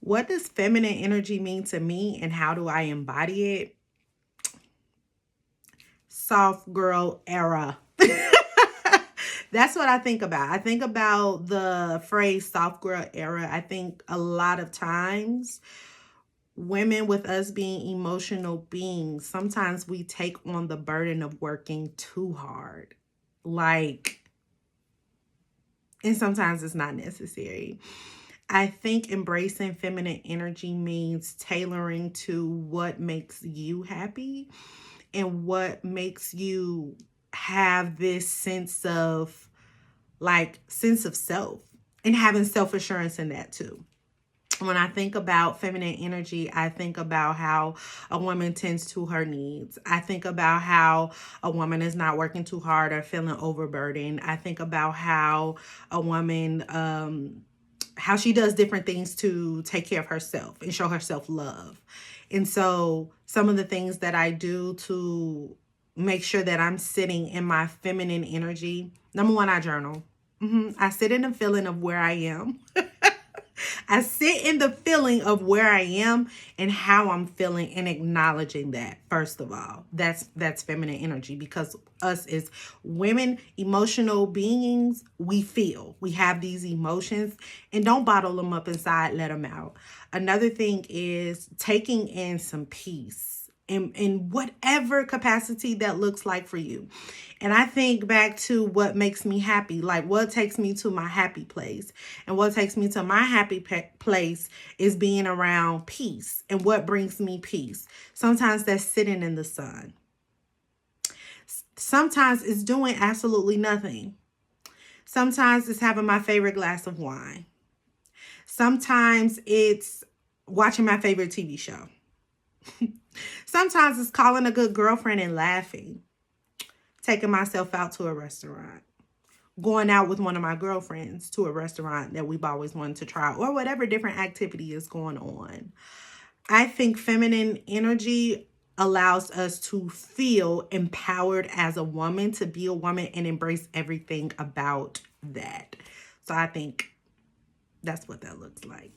What does feminine energy mean to me and how do I embody it? Soft girl era. That's what I think about. I think about the phrase soft girl era. I think a lot of times women, with us being emotional beings, sometimes we take on the burden of working too hard. Like, and sometimes it's not necessary. I think embracing feminine energy means tailoring to what makes you happy and what makes you have this sense of self, and having self-assurance in that too. When I think about feminine energy, I think about how a woman tends to her needs. I think about how a woman is not working too hard or feeling overburdened. I think about how a woman, how she does different things to take care of herself and show herself love. And so some of the things that I do to make sure that I'm sitting in my feminine energy, number one, I journal. I sit in the feeling of where I am. I sit in the feeling of where I am and how I'm feeling and acknowledging that. First of all, that's feminine energy, because us as women, emotional beings, we feel. We have these emotions, and don't bottle them up inside, let them out. Another thing is taking in some peace in whatever capacity that looks like for you. And I think back to what makes me happy, like what takes me to my happy place. And what takes me to my happy place is being around peace. And what brings me peace? Sometimes that's sitting in the sun. Sometimes it's doing absolutely nothing. Sometimes it's having my favorite glass of wine. Sometimes it's watching my favorite TV show. Sometimes it's calling a good girlfriend and laughing. Taking myself out to a restaurant. Going out with one of my girlfriends to a restaurant that we've always wanted to try, or whatever different activity is going on. I think feminine energy allows us to feel empowered as a woman, to be a woman and embrace everything about that. So I think that's what that looks like.